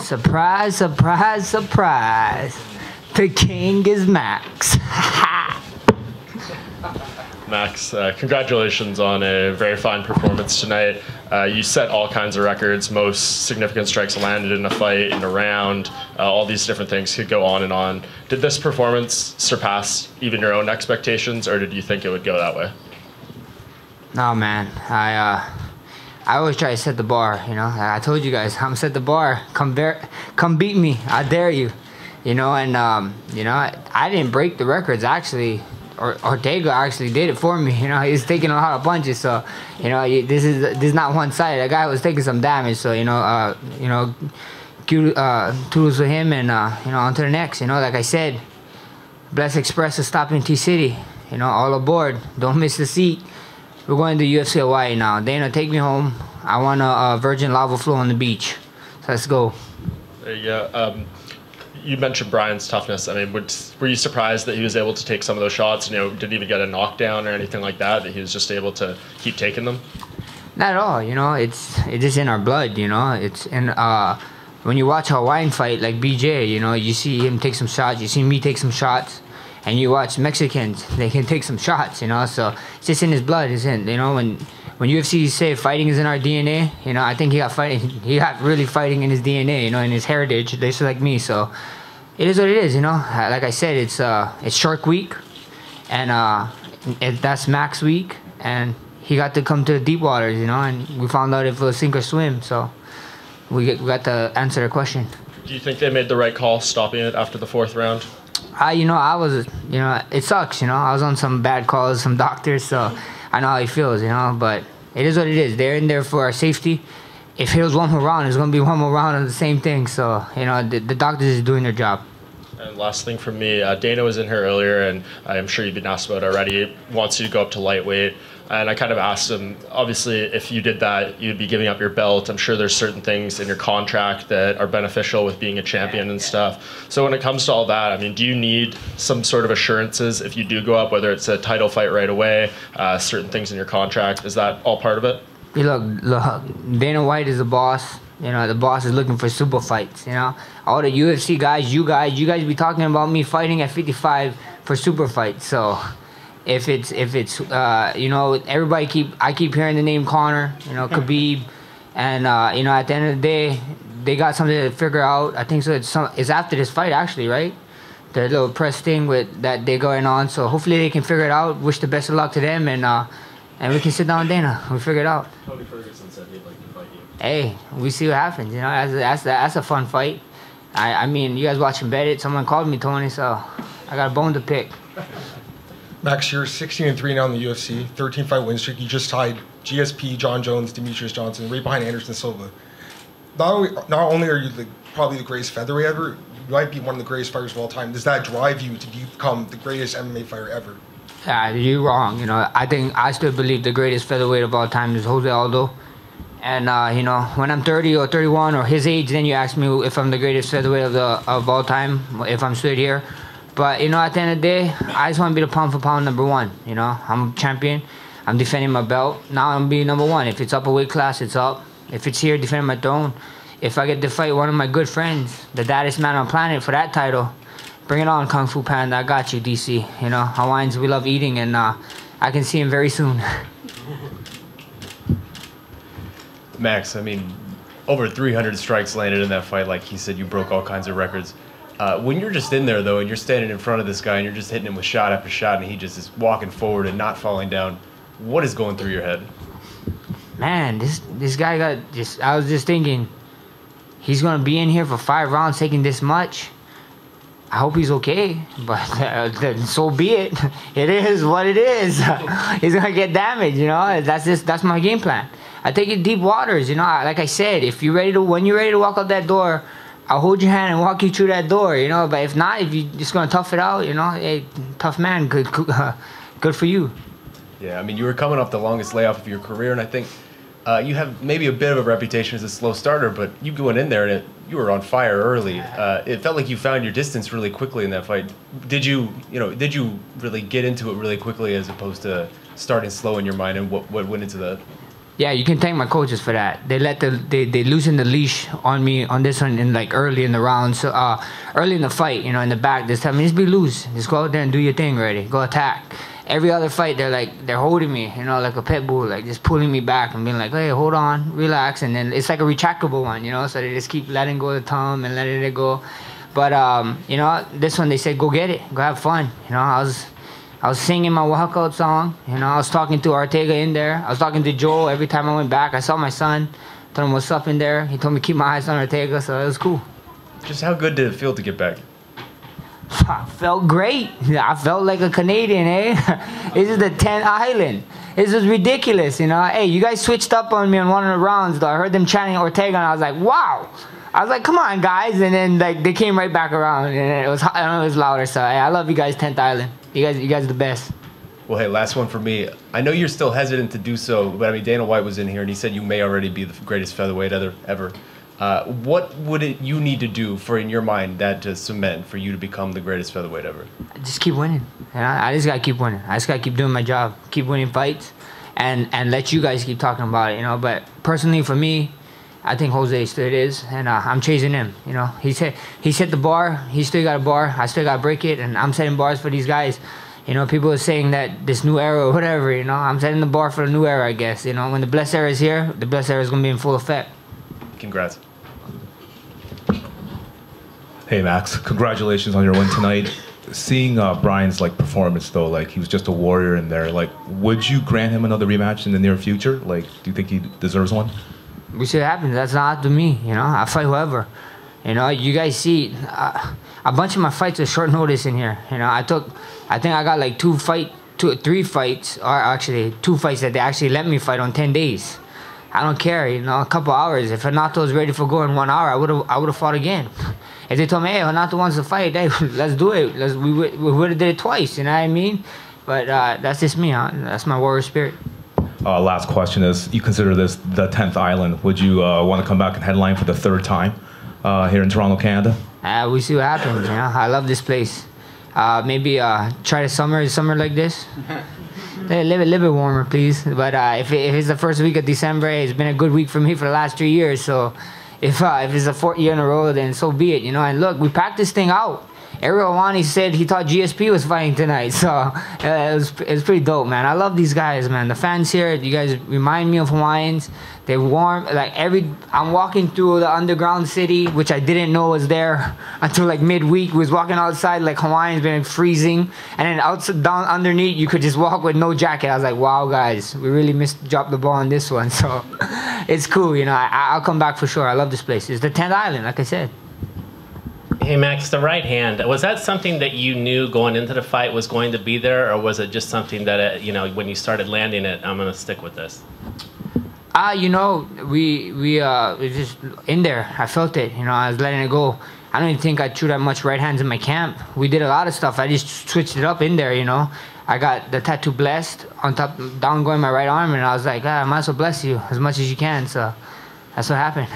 Surprise, surprise, surprise. The king is Max. Max, congratulations on a very fine performance tonight. You set all kinds of records, most significant strikes landed in a fight, in a round, all these different things could go on and on. Did this performance surpass even your own expectations, or did you think it would go that way? No, man. I always try to set the bar, you know. I told you guys, I'm set the bar. Come beat me. I dare you. You know, and, you know, I didn't break the records, actually. Ortega actually did it for me. You know, he was taking a lot of punches, so you know this is not one sided. That guy was taking some damage, so you know, kudos to him, and you know, on to the next. You know, like I said, Bless Express is stopping T-City. You know, all aboard. Don't miss the seat. We're going to UFC Hawaii now. Dana, take me home. I want a virgin lava flow on the beach. So let's go. There you go. You mentioned Brian's toughness. I mean, were you surprised that he was able to take some of those shots? You know, didn't even get a knockdown or anything like that. That he was just able to keep taking them. Not at all. You know, it's just in our blood. You know, it's in when you watch a Hawaiian fight like BJ. You know, you see him take some shots. You see me take some shots, and you watch Mexicans. They can take some shots. You know, so it's just in his blood. It's in. You know, when UFC say fighting is in our DNA. You know, I think he got really fighting in his DNA. You know, in his heritage. They're just like me. So. It is what it is, you know. Like I said, it's Shark Week, and that's Max Week, and he got to come to the deep waters, you know. And we found out if it was sink or swim, so we got to answer the question. Do you think they made the right call stopping it after the fourth round? You know, it sucks, you know. I was on some bad calls, some doctors, so I know how he feels, you know. But it is what it is. They're in there for our safety. If it was one more round, it's going to be one more round of the same thing. So, you know, the doctors is doing their job. And last thing from me, Dana was in here earlier, and I'm sure you've been asked about it already. He wants you to go up to lightweight. And I kind of asked him, obviously, if you did that, you'd be giving up your belt. I'm sure there's certain things in your contract that are beneficial with being a champion and stuff. So when it comes to all that, I mean, do you need some sort of assurances if you do go up, whether it's a title fight right away, certain things in your contract? Is that all part of it? Look, Dana White is the boss. You know, the boss is looking for super fights, you know. All the UFC guys, you guys be talking about me fighting at 55 for super fights. So if it's you know, I keep hearing the name Conor, you know, Khabib, and you know, at the end of the day, they got something to figure out. I think so. It's after this fight, actually, right? The little press thing with that they're going on. So hopefully they can figure it out. Wish the best of luck to them, and we can sit down with Dana. We'll figure it out. Tony Ferguson said he'd like to fight you. Hey, we see what happens. You know, that's a fun fight. I mean, you guys watching Bet It. Someone called me, Tony, so I got a bone to pick. Max, you're 16-3 now in the UFC, 13-fight win streak. You just tied GSP, John Jones, Demetrius Johnson, right behind Anderson Silva. Not only are you probably the greatest featherweight ever, you might be one of the greatest fighters of all time. Does that drive you to become the greatest MMA fighter ever? You're wrong. You know, I still believe the greatest featherweight of all time is Jose Aldo. And you know, when I'm 30 or 31 or his age, then you ask me if I'm the greatest featherweight of all time, if I'm stood here. But you know, at the end of the day, I just want to be the pound for pound #1. You know, I'm a champion. I'm defending my belt. Now I'm being #1. If it's up a weight class, it's up. If it's here, defending my throne. If I get to fight one of my good friends, the baddest man on planet for that title, bring it on, Kung Fu Panda. I got you, DC. You know, Hawaiians, we love eating, and I can see him very soon. Max, I mean, over 300 strikes landed in that fight. Like he said, you broke all kinds of records. When you're just in there, though, and you're standing in front of this guy and you're just hitting him with shot after shot, and he just is walking forward and not falling down, what is going through your head? Man, this guy got just... I was just thinking, he's going to be in here for 5 rounds taking this much. I hope he's okay, but so be it. It is what it is. He's going to get damaged, you know. That's my game plan. I take it deep waters, you know. Like I said, when you're ready to walk out that door, I'll hold your hand and walk you through that door, you know. But if not, if you're just gonna tough it out, you know, hey, tough man, good for you. Yeah, I mean, you were coming off the longest layoff of your career, and I think you have maybe a bit of a reputation as a slow starter, but you going in there and you were on fire early. It felt like you found your distance really quickly in that fight. Did you really get into it really quickly as opposed to starting slow in your mind, and what went into that? Yeah, you can thank my coaches for that. They loosened the leash on me on this one in like early in the round, so early in the fight, you know, in the back. This time, just be loose, just go out there and do your thing, ready, go attack. Every other fight, they're holding me, you know, like a pit bull, like just pulling me back and being like, hey, hold on, relax, and then it's like a retractable one, you know, so they just keep letting go of the thumb and letting it go. But you know, this one they said, go get it, go have fun. You know, I was singing my walkout song. You know, I was talking to Ortega in there. I was talking to Joel every time I went back. I saw my son, told him what's up in there. He told me to keep my eyes on Ortega, so it was cool. Just how good did it feel to get back? I felt great. I felt like a Canadian, eh? This is the 10th island. This was ridiculous, you know. Hey, you guys switched up on me on one of the rounds, though. I heard them chanting Ortega, and I was like, wow. I was like, come on, guys. And then like they came right back around, and it was, I don't know, it was louder. So hey, I love you guys, 10th island. You guys are the best. Well, hey, last one for me. I know you're still hesitant to do so, but I mean, Dana White was in here, and he said you may already be the greatest featherweight ever. What would you need to do for, in your mind, that to cement for you to become the greatest featherweight ever? Just keep winning. You know, I just gotta keep winning. I just gotta keep doing my job, keep winning fights, and let you guys keep talking about it. You know, but personally for me, I think Jose still is, and I'm chasing him. You know, he set the bar. He still got a bar. I still gotta break it, and I'm setting bars for these guys. You know, people are saying that this new era or whatever. You know, I'm setting the bar for the new era, I guess. You know, when the blessed era is here, the blessed era is gonna be in full effect. Congrats. Hey Max, congratulations on your win tonight. Seeing Brian's like performance though, like he was just a warrior in there. Like, would you grant him another rematch in the near future? Like, do you think he deserves one? We see what happens. That's not up to me. You know, I fight whoever. You know, you guys see a bunch of my fights are short notice in here. You know, I think I got like 3 fights, or actually 2 fights that they actually let me fight on 10 days. I don't care, you know, a couple hours. If Renato was ready for going 1 hour, I would have fought again. If they told me, hey, Renato wants to fight, hey, let's do it. We would have did it twice, you know what I mean? But that's just me, huh? That's my warrior spirit. Last question is, you consider this the 10th island. Would you want to come back and headline for the 3rd time here in Toronto, Canada? We see what happens, you know? I love this place. Maybe try the summer like this. A little bit warmer, please. But if it's the first week of December, it's been a good week for me for the last 3 years. So if it's the 4th year in a row, then so be it, you know. And look, we packed this thing out. Ariel Awani said he thought GSP was fighting tonight, so it was pretty dope, man. I love these guys, man. The fans here, you guys remind me of Hawaiians. They're warm. Like I'm walking through the underground city, which I didn't know was there until like midweek. We was walking outside like Hawaiians, been freezing, and then outside down underneath, you could just walk with no jacket. I was like, wow, guys, we really dropped the ball on this one. So it's cool, you know. I'll come back for sure. I love this place. It's the 10th island, like I said. Hey Max, the right hand, was that something that you knew going into the fight was going to be there, or was it just something that, you know, when you started landing it, I'm going to stick with this? You know, we just in there. I felt it, you know, I was letting it go. I don't even think I threw that much right hands in my camp. We did a lot of stuff. I just switched it up in there, you know. I got the tattoo blessed on top, down going my right arm, and I was like, I might as well bless you as much as you can, so that's what happened.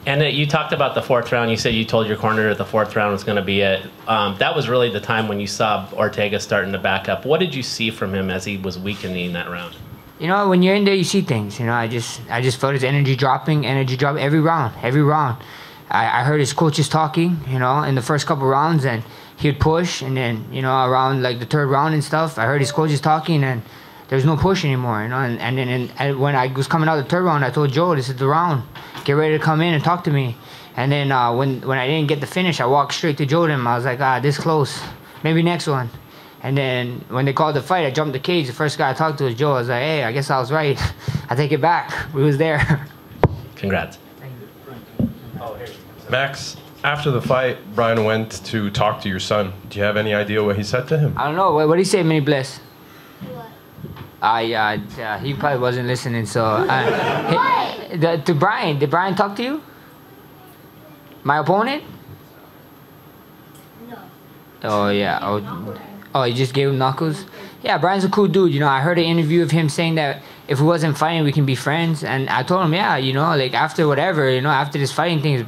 And you talked about the 4th round. You said you told your corner that the 4th round was going to be it. That was really the time when you saw Ortega starting to back up. What did you see from him as he was weakening that round? You know, when you're in there, you see things. You know, I just felt his energy dropping every round. I heard his coaches talking, you know, in the first couple rounds, and he'd push, and then, you know, around like the 3rd round and stuff, I heard his coaches talking, and there was no push anymore, you know. And then when I was coming out of the 3rd round, I told Joe, this is the round. Get ready to come in and talk to me. And then when I didn't get the finish, I walked straight to Jordan. I was like, this close. Maybe next one. And then when they called the fight, I jumped the cage. The first guy I talked to was Joe. I was like, hey, I guess I was right. I take it back. We was there. Congrats. Max, after the fight, Brian went to talk to your son. Do you have any idea what he said to him? I don't know. What did he say, Mini Bless? Yeah, he probably wasn't listening, so... to Brian, did Brian talk to you? My opponent? No. Oh, yeah. Oh, you just gave him knuckles? Yeah, Brian's a cool dude, you know. I heard an interview of him saying that if we wasn't fighting, we can be friends, and I told him, yeah, you know, like, after whatever, you know, after this fighting thing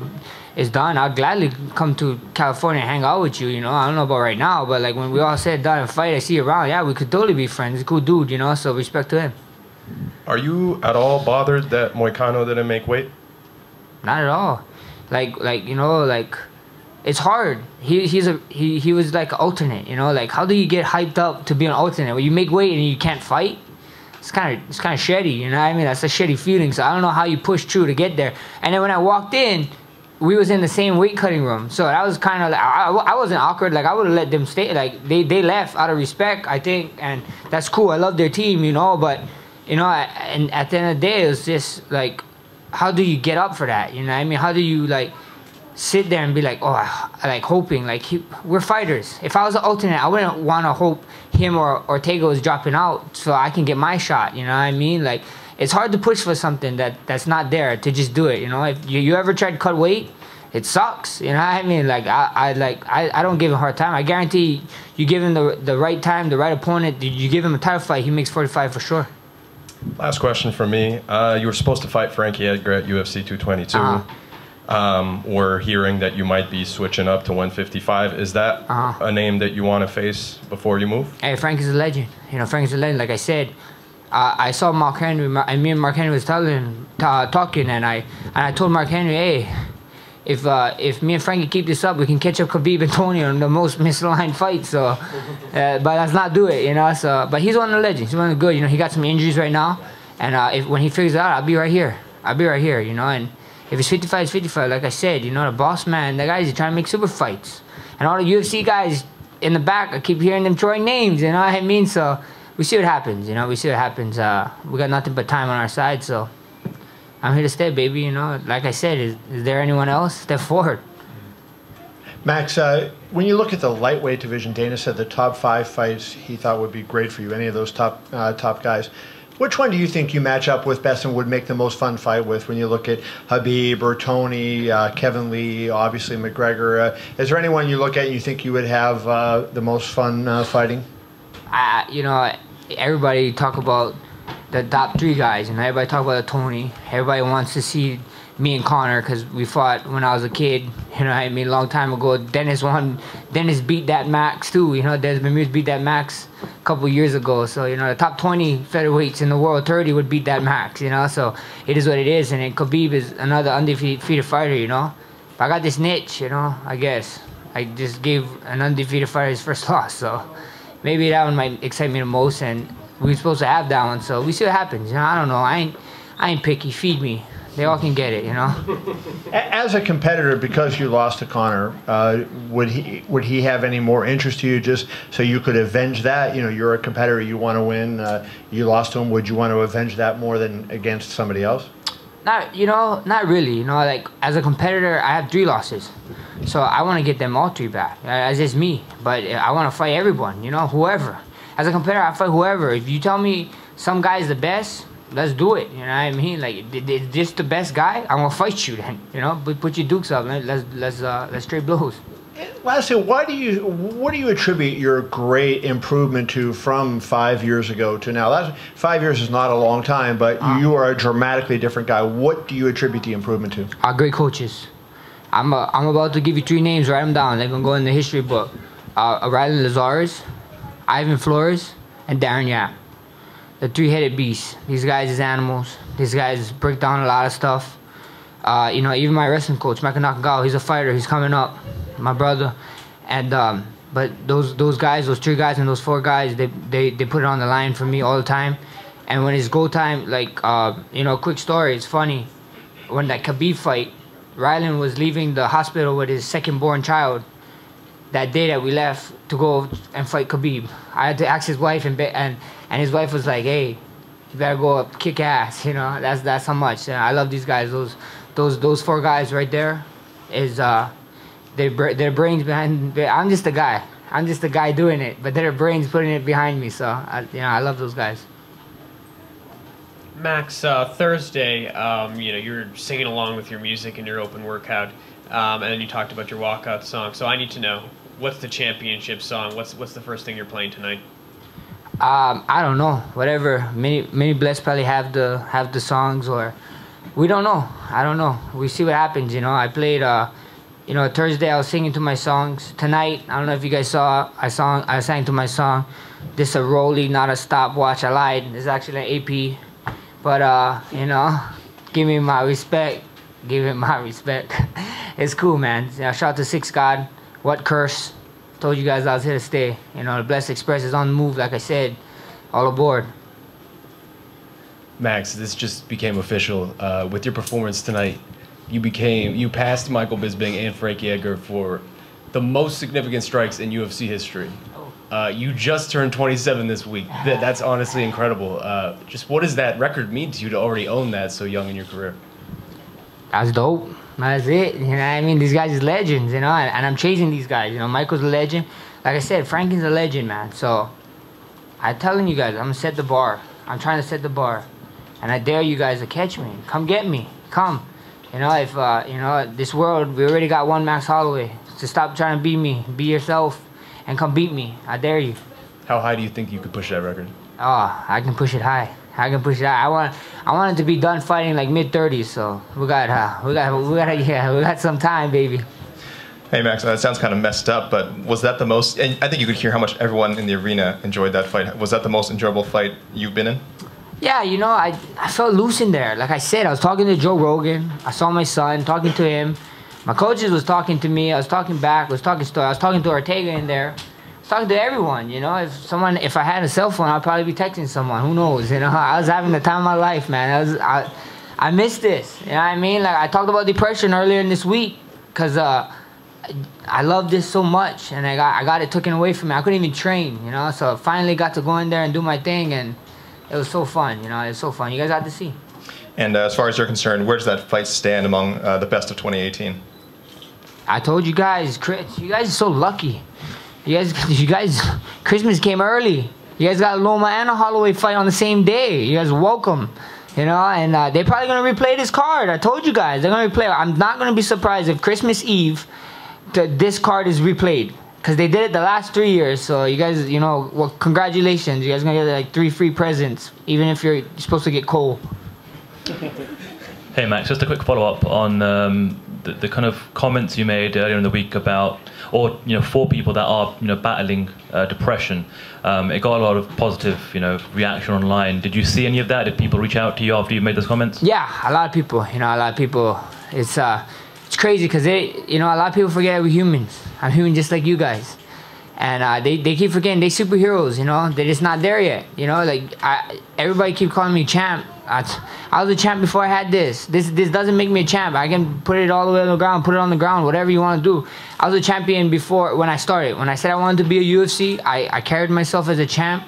is done, I'll gladly come to California and hang out with you, you know. I don't know about right now, but like when we all said done and fight, I see you around, yeah, we could totally be friends. He's a cool dude, you know, so respect to him. Are you at all bothered that Moicano didn't make weight? Not at all. Like you know, like it's hard. He was like an alternate. You know, like how do you get hyped up to be an alternate when you make weight and you can't fight? It's kind of shitty. You know what I mean? That's a shitty feeling. So I don't know how you push through to get there. And then when I walked in, we was in the same weight cutting room. So that was kind of like I wasn't awkward. Like I would have let them stay. Like they left out of respect, I think, and that's cool. I love their team, you know. But you know, and at the end of the day, it was just like, how do you get up for that? You know what I mean? How do you like sit there and be like, oh, like hoping, like we're fighters. If I was an alternate, I wouldn't want to hope him or Ortega was dropping out so I can get my shot. You know what I mean? Like it's hard to push for something that's not there to just do it. You know, if you ever tried to cut weight, it sucks. You know what I mean? Like I don't give him a hard time. I guarantee you give him the right time, the right opponent. You give him a title fight, he makes 45 for sure. Last question for me. You were supposed to fight Frankie Edgar at UFC 222. We're hearing that you might be switching up to 155. Is that a name that you want to face before you move? Hey, Frank is a legend. You know, Frank is a legend. Like I said, I saw Mark Henry, and me and Mark Henry was talking, and I told Mark Henry, hey, if me and Frankie keep this up, we can catch up Khabib and Tony on the most misaligned fight. So, but let's not do it, you know. So, but he's one of the legends. He's one of the good. You know, he got some injuries right now, and when he figures it out, I'll be right here. I'll be right here, you know. And if it's 55, it's 55. Like I said, you know, the boss man, the guys are trying to make super fights, and all the UFC guys in the back, I keep hearing them throwing names. You know what I mean? So we see what happens. You know, we see what happens. We got nothing but time on our side, so I'm here to stay, baby. You know, like I said, is there anyone else? Step forward. Max, when you look at the lightweight division, Dana said the top 5 fights he thought would be great for you. Any of those top guys. Which one do you think you match up with best and would make the most fun fight with when you look at Khabib or Tony, Kevin Lee, obviously McGregor? Is there anyone you look at and you think you would have the most fun fighting? You know, everybody talk about the top 3 guys, and everybody talk about Tony. Everybody wants to see me and Connor because we fought when I was a kid. You know what I mean? A long time ago. Dennis beat that Max too. You know, Dennis Bermudez beat that Max a couple years ago. So, you know, the top 20 featherweights in the world, 30 would beat that Max, you know. So it is what it is. And then Khabib is another undefeated fighter, you know. But I got this niche, you know, I guess. I just gave an undefeated fighter his first loss. So maybe that one might excite me the most. And we were supposed to have that one. So we see what happens. You know, I don't know. I ain't picky. Feed me. They all can get it, you know. As a competitor, because you lost to Connor, would he have any more interest to you just so you could avenge that? You know, you're a competitor, you want to win. You lost to him. Would you want to avenge that more than against somebody else? Not really. You know, like as a competitor, I have 3 losses, so I want to get them all 3 back. That's just me. But I want to fight everyone. You know, whoever. As a competitor, I fight whoever. If you tell me some guy's the best, let's do it. You know what I mean? Like, is this the best guy? I'm gonna fight you then. You know, but put your dukes up. Let's trade blows. Lastly, what do you attribute your great improvement to from 5 years ago to now? 5 years is not a long time, but you are a dramatically different guy. What do you attribute the improvement to? Our great coaches. I'm about to give you 3 names. Write them down. They're gonna go in the history book. Rylan Lazarus, Ivan Flores, and Darren Yap. The 3-headed beast. These guys is animals. These guys break down a lot of stuff. You know, even my wrestling coach, Michael Nakagawa, he's a fighter. He's coming up, my brother. And but those guys, those 3 guys and those 4 guys, they put it on the line for me all the time. And when it's go time, like you know, quick story. It's funny. When that Khabib fight, Rylan was leaving the hospital with his second-born child. That day that we left to go and fight Khabib, I had to ask his wife, and his wife was like, "Hey, you better go up, kick ass." You know, that's how much. I love these guys. Those 4 guys right there, is their brains behind. I'm just a guy. I'm just a guy doing it, but their brains putting it behind me. So you know, I love those guys. Max, Thursday, you know, you're singing along with your music in your open workout, and then you talked about your walkout song. So I need to know, what's the championship song? What's the first thing you're playing tonight? I don't know. Whatever. Many blessed probably have the songs, or we don't know. I don't know. We see what happens. You know, I played. You know, Thursday I was singing to my songs. Tonight, I don't know if you guys saw. I sang to my song. This a rollie, not a stopwatch. I lied. It's actually an AP. But you know, give me my respect. Give it my respect. It's cool, man. Yeah, shout out to Six God. What curse? Told you guys I was here to stay. You know, the Blessed Express is on the move, like I said. All aboard. Max, this just became official. With your performance tonight, you passed Michael Bisping and Frankie Edgar for the most significant strikes in UFC history. You just turned 27 this week. That's honestly incredible. Just what does that record mean to you to already own that so young in your career? That's dope. That's it. You know what I mean? These guys is legends, you know, and I'm chasing these guys. You know, Michael's a legend. Like I said, Frankie's a legend, man. So I'm telling you guys, I'm gonna set the bar. I'm trying to set the bar, and I dare you guys to catch me. Come get me. Come. You know, if you know this world, we already got one Max Holloway. So stop trying to beat me. Be yourself, and come beat me. I dare you. How high do you think you could push that record? Oh, I can push it high. I can push it high. I want it to be done fighting like mid-30s. So we got some time, baby. Hey Max, that sounds kind of messed up, but was that the most, and I think you could hear how much everyone in the arena enjoyed that fight. Was that the most enjoyable fight you've been in? Yeah, you know, I felt loose in there. Like I said, I was talking to Joe Rogan. I saw my son, talking to him. My coaches was talking to me. I was talking back. I was talking to Ortega in there. I was talking to everyone, you know. If I had a cell phone, I'd probably be texting someone. Who knows, you know. I was having the time of my life, man. I missed this, you know what I mean? Like, I talked about depression earlier in this week because I love this so much, and I got it taken away from me. I couldn't even train, you know. So I finally got to go in there and do my thing, and it was so fun, you know. It was so fun. You guys had to see. And as far as you're concerned, where does that fight stand among the best of 2018? I told you guys, Chris, you guys are so lucky. You guys, Christmas came early. You guys got a Loma and a Holloway fight on the same day. You guys are welcome. You know, and they're probably going to replay this card. I told you guys, they're going to replay it. I'm not going to be surprised if Christmas Eve, this card is replayed. Because they did it the last 3 years. So you guys, you know, well, congratulations. You guys are going to get like 3 free presents, even if you're supposed to get Cole. Hey, Max, just a quick follow-up on the kind of comments you made earlier in the week about, or, you know, for people that are, you know, battling depression. It got a lot of positive, you know, reaction online. Did you see any of that? Did people reach out to you after you made those comments? Yeah, a lot of people. You know, a lot of people. It's crazy because you know, a lot of people forget we're humans. I'm human just like you guys, and they keep forgetting they superheroes. You know, they're just not there yet. You know, like everybody keep calling me champ. I was a champ before I had this. This doesn't make me a champ. I can put it all the way on the ground, put it on the ground, whatever you want to do. I was a champion before when I started. When I said I wanted to be a UFC, I carried myself as a champ,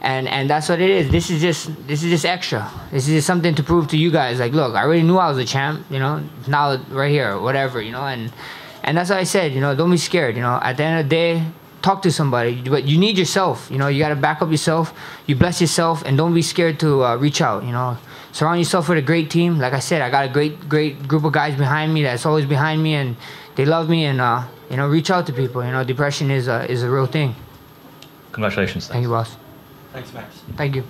and that's what it is. This is just extra. This is just something to prove to you guys. Like, look, I already knew I was a champ. You know, now right here, whatever. You know, and that's what I said. You know, don't be scared. You know, at the end of the day, talk to somebody, but you need yourself. You know, you got to back up yourself. You bless yourself, and don't be scared to reach out. You know, surround yourself with a great team. Like I said, I got a great group of guys behind me that's always behind me, and they love me. And you know, reach out to people. You know, depression is a real thing. Congratulations. Thank you, boss. Thanks, Max. Thank you.